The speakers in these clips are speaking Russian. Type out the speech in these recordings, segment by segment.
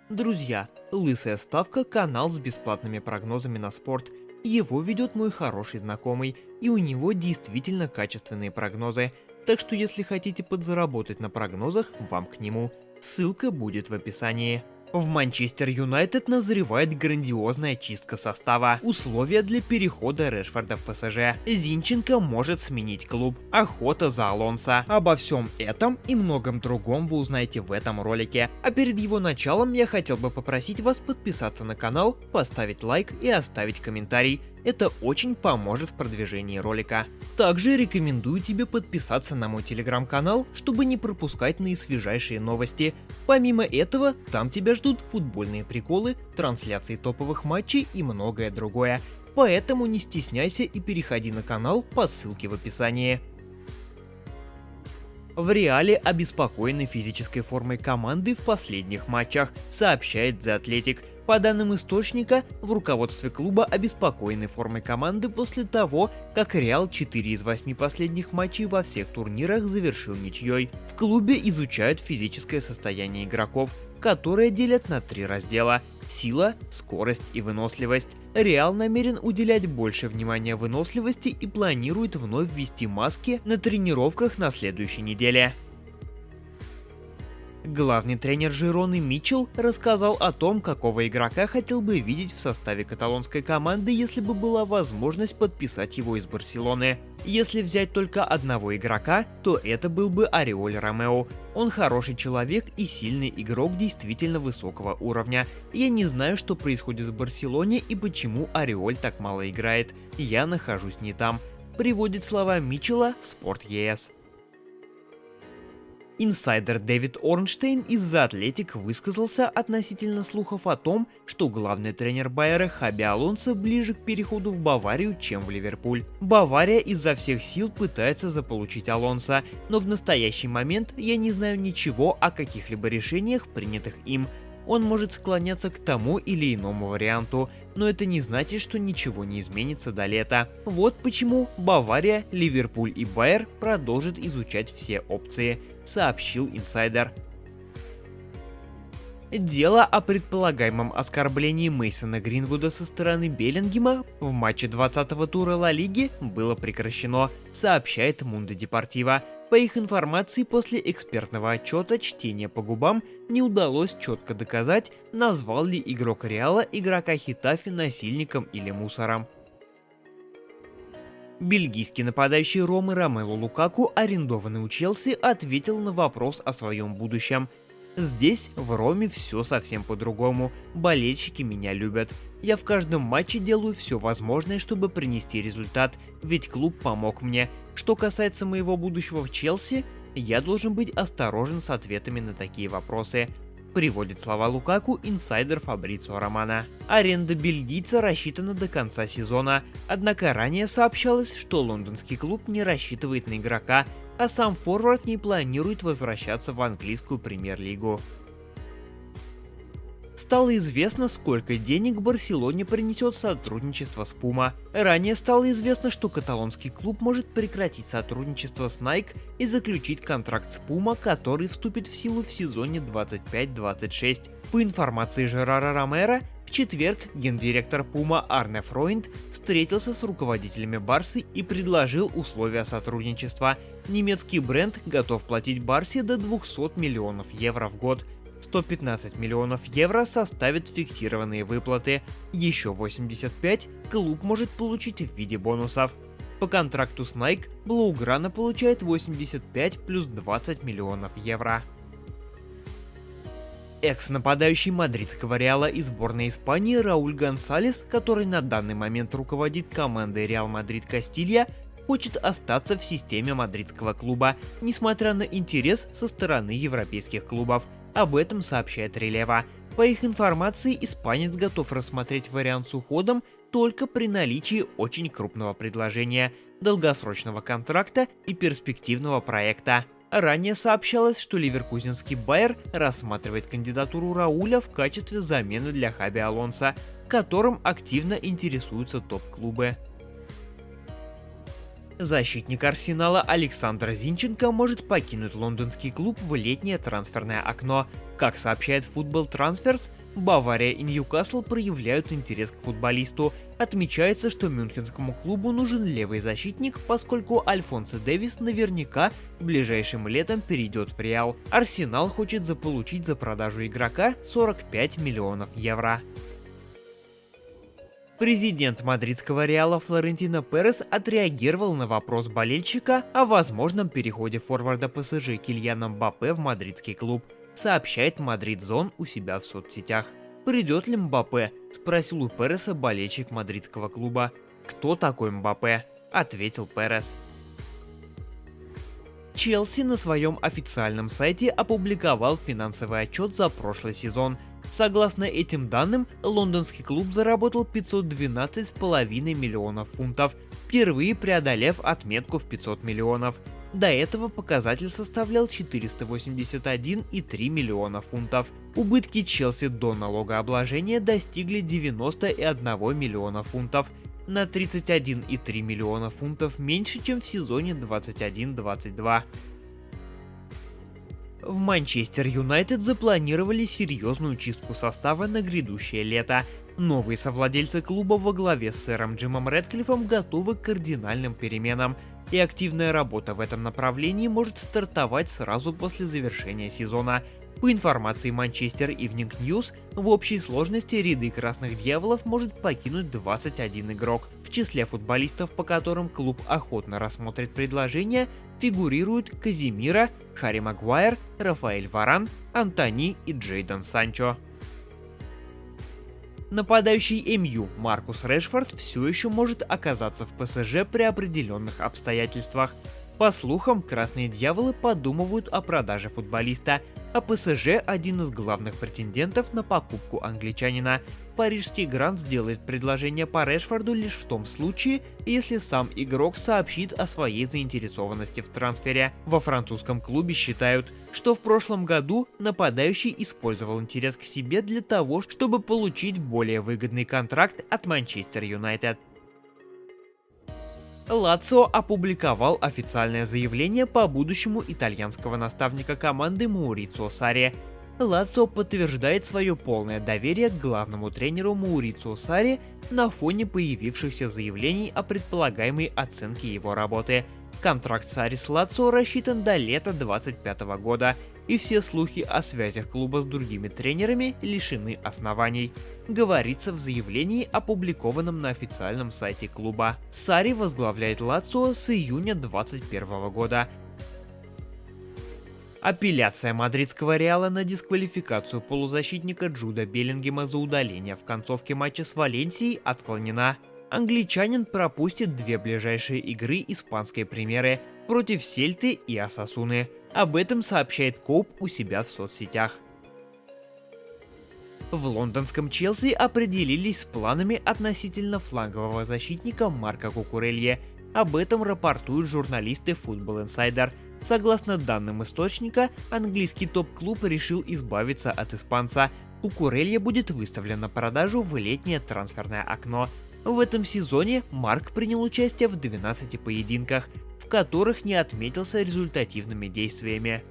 Друзья, Лысая Ставка — канал с бесплатными прогнозами на спорт. Его ведет мой хороший знакомый, и у него действительно качественные прогнозы. Так что если хотите подзаработать на прогнозах, вам к нему. Ссылка будет в описании. В Манчестер Юнайтед назревает грандиозная чистка состава. Условия для перехода Решфорда в ПСЖ. Зинченко может сменить клуб. Охота за Алонсо. Обо всем этом и многом другом вы узнаете в этом ролике. А перед его началом я хотел бы попросить вас подписаться на канал, поставить лайк и оставить комментарий. Это очень поможет в продвижении ролика. Также рекомендую тебе подписаться на мой телеграм-канал, чтобы не пропускать наисвежайшие новости. Помимо этого, там тебя ждут футбольные приколы, трансляции топовых матчей и многое другое. Поэтому не стесняйся и переходи на канал по ссылке в описании. В Реале обеспокоены физической формой команды в последних матчах, сообщает The Athletic. По данным источника, в руководстве клуба обеспокоены формой команды после того, как Реал 4 из 8 последних матчей во всех турнирах завершил ничьей. В клубе изучают физическое состояние игроков, которые делят на 3 раздела: сила, скорость и выносливость. Реал намерен уделять больше внимания выносливости и планирует вновь ввести маски на тренировках на следующей неделе. Главный тренер Жироны Митчелл рассказал о том, какого игрока хотел бы видеть в составе каталонской команды, если бы была возможность подписать его из Барселоны. Если взять только одного игрока, то это был бы Ориоль Ромео. Он хороший человек и сильный игрок действительно высокого уровня. Я не знаю, что происходит в Барселоне и почему Ориоль так мало играет. Я нахожусь не там. Приводит слова Митчелла Sport.es. Инсайдер Дэвид Орнштейн из The Athletic высказался относительно слухов о том, что главный тренер Байера Хаби Алонсо ближе к переходу в Баварию, чем в Ливерпуль. Бавария изо всех сил пытается заполучить Алонсо, но в настоящий момент я не знаю ничего о каких-либо решениях, принятых им. Он может склоняться к тому или иному варианту, но это не значит, что ничего не изменится до лета. Вот почему Бавария, Ливерпуль и Байер продолжат изучать все опции, сообщил инсайдер. Дело о предполагаемом оскорблении Мейсона Гринвуда со стороны Беллингема в матче 20-го тура Ла Лиги было прекращено, сообщает Mundo Deportivo. По их информации, после экспертного отчета чтение по губам не удалось четко доказать, назвал ли игрок Реала игрока Хетафе насильником или мусором. Бельгийский нападающий Ромы Ромело Лукаку, арендованный у Челси, ответил на вопрос о своем будущем. «Здесь, в Роме, все совсем по-другому. Болельщики меня любят. Я в каждом матче делаю все возможное, чтобы принести результат, ведь клуб помог мне. Что касается моего будущего в Челси, я должен быть осторожен с ответами на такие вопросы», приводит слова Лукаку инсайдер Фабрицио Романо. Аренда бельгийца рассчитана до конца сезона, однако ранее сообщалось, что лондонский клуб не рассчитывает на игрока, а сам форвард не планирует возвращаться в английскую премьер-лигу. Стало известно, сколько денег Барселоне принесет сотрудничество с Puma. Ранее стало известно, что каталонский клуб может прекратить сотрудничество с Nike и заключить контракт с Puma, который вступит в силу в сезоне 25-26. По информации Жерара Ромеро, в четверг гендиректор Puma Арне Фройнд встретился с руководителями Барсы и предложил условия сотрудничества. Немецкий бренд готов платить Барсе до 200 миллионов евро в год. 115 миллионов евро составят фиксированные выплаты, еще 85 клуб может получить в виде бонусов. По контракту с Nike Блауграна получает 85 плюс 20 миллионов евро. Экс-нападающий мадридского Реала и сборной Испании Рауль Гонсалес, который на данный момент руководит командой Реал Мадрид Кастилья, хочет остаться в системе мадридского клуба, несмотря на интерес со стороны европейских клубов. Об этом сообщает Релево. По их информации, испанец готов рассмотреть вариант с уходом только при наличии очень крупного предложения, долгосрочного контракта и перспективного проекта. Ранее сообщалось, что ливеркузенский Байер рассматривает кандидатуру Рауля в качестве замены для Хаби Алонсо, которым активно интересуются топ-клубы. Защитник Арсенала Александр Зинченко может покинуть лондонский клуб в летнее трансферное окно. Как сообщает Football Transfers, Бавария и Ньюкасл проявляют интерес к футболисту. Отмечается, что мюнхенскому клубу нужен левый защитник, поскольку Альфонсо Дэвис наверняка ближайшим летом перейдет в Реал. Арсенал хочет заполучить за продажу игрока 45 миллионов евро. Президент мадридского Реала Флорентино Перес отреагировал на вопрос болельщика о возможном переходе форварда ПСЖ Кильяна Мбаппе в мадридский клуб, сообщает Мадрид Зон у себя в соцсетях. «Придет ли Мбаппе?» – спросил у Переса болельщик мадридского клуба. «Кто такой Мбаппе?» – ответил Перес. Челси на своем официальном сайте опубликовал финансовый отчет за прошлый сезон. Согласно этим данным, лондонский клуб заработал 512,5 миллионов фунтов, впервые преодолев отметку в 500 миллионов. До этого показатель составлял 481,3 миллиона фунтов. Убытки Челси до налогообложения достигли 91 миллиона фунтов, на 31,3 миллиона фунтов меньше, чем в сезоне 21-22. В Манчестер Юнайтед запланировали серьезную чистку состава на грядущее лето. Новые совладельцы клуба во главе с сэром Джимом Рэдклиффом готовы к кардинальным переменам, и активная работа в этом направлении может стартовать сразу после завершения сезона. По информации Manchester Evening News, в общей сложности ряды Красных Дьяволов может покинуть 21 игрок. В числе футболистов, по которым клуб охотно рассмотрит предложения, фигурируют Казимира, Харри Магуайр, Рафаэль Варан, Антони и Джейдон Санчо. Нападающий МЮ Маркус Решфорд все еще может оказаться в ПСЖ при определенных обстоятельствах. По слухам, Красные Дьяволы подумывают о продаже футболиста, а ПСЖ – один из главных претендентов на покупку англичанина. Парижский Грант сделает предложение по Решфорду лишь в том случае, если сам игрок сообщит о своей заинтересованности в трансфере. Во французском клубе считают, что в прошлом году нападающий использовал интерес к себе для того, чтобы получить более выгодный контракт от Манчестер Юнайтед. Лацио опубликовал официальное заявление по будущему итальянского наставника команды Маурицио Сарри. Лацио подтверждает свое полное доверие к главному тренеру Маурицио Сарри на фоне появившихся заявлений о предполагаемой оценке его работы. Контракт Сарри с Лацио рассчитан до лета 2025 года, и все слухи о связях клуба с другими тренерами лишены оснований, говорится в заявлении, опубликованном на официальном сайте клуба. Сарри возглавляет Лацио с июня 2021 года. Апелляция мадридского Реала на дисквалификацию полузащитника Джуда Беллингема за удаление в концовке матча с Валенсией отклонена. Англичанин пропустит две ближайшие игры испанской премьеры против Сельты и Осасуны. Об этом сообщает Коуп у себя в соцсетях. В лондонском Челси определились с планами относительно флангового защитника Марко Кукурелье. Об этом рапортуют журналисты Football Insider. Согласно данным источника, английский топ-клуб решил избавиться от испанца. Кукурелье будет выставлен на продажу в летнее трансферное окно. В этом сезоне Марк принял участие в 12 поединках, в которых не отметился результативными действиями.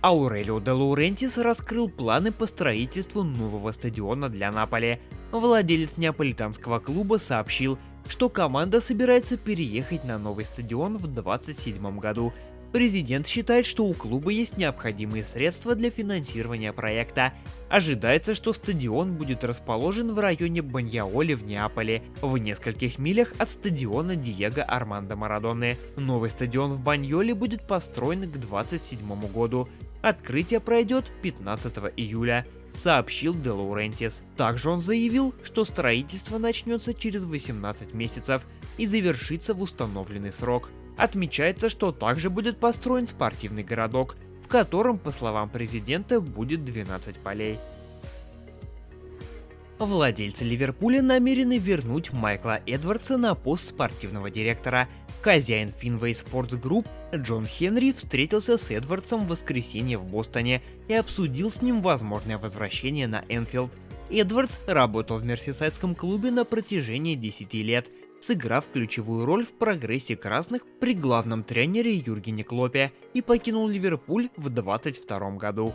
Аурелио де Лаурентис раскрыл планы по строительству нового стадиона для Наполи. Владелец неаполитанского клуба сообщил, что команда собирается переехать на новый стадион в 2027 году. Президент считает, что у клуба есть необходимые средства для финансирования проекта. Ожидается, что стадион будет расположен в районе Баньяоли в Неаполе, в нескольких милях от стадиона Диего Армандо Марадоны. Новый стадион в Баньоле будет построен к 2027 году. Открытие пройдет 15 июля, сообщил де Лаурентис. Также он заявил, что строительство начнется через 18 месяцев и завершится в установленный срок. Отмечается, что также будет построен спортивный городок, в котором, по словам президента, будет 12 полей. Владельцы Ливерпуля намерены вернуть Майкла Эдвардса на пост спортивного директора. Хозяин Fenway Sports Group Джон Хенри встретился с Эдвардсом в воскресенье в Бостоне и обсудил с ним возможное возвращение на Энфилд. Эдвардс работал в мерсисайдском клубе на протяжении 10 лет. сыграв ключевую роль в прогрессе красных при главном тренере Юргене Клоппе, и покинул Ливерпуль в 2022 году.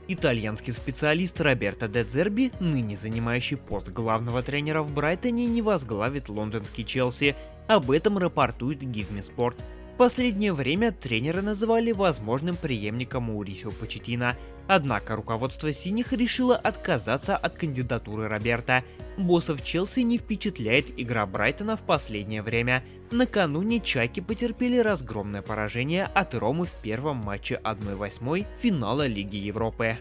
Итальянский специалист Роберто де Дзерби, ныне занимающий пост главного тренера в Брайтоне, не возглавит лондонский Челси. Об этом рапортует Give Me Sport. В последнее время тренера называли возможным преемником Маурисио Почеттино, однако руководство синих решило отказаться от кандидатуры Роберто. Боссов Челси не впечатляет игра Брайтона в последнее время. Накануне чайки потерпели разгромное поражение от Ромы в первом матче 1/8 финала Лиги Европы.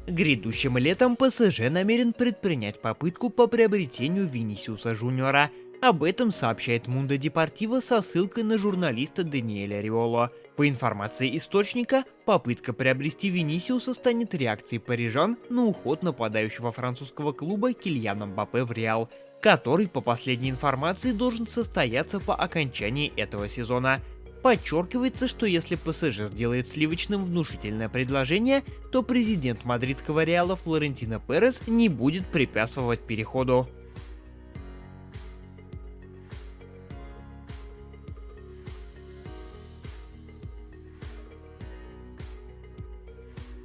Грядущим летом ПСЖ намерен предпринять попытку по приобретению Винисиуса Жуниора. Об этом сообщает Mundo Deportivo со ссылкой на журналиста Даниэля Риоло. По информации источника, попытка приобрести Винисиуса станет реакцией парижан на уход нападающего французского клуба Кильяна Мбаппе в Реал, который, по последней информации, должен состояться по окончании этого сезона. Подчеркивается, что если ПСЖ сделает сливочным внушительное предложение, то президент мадридского Реала Флорентино Перес не будет препятствовать переходу.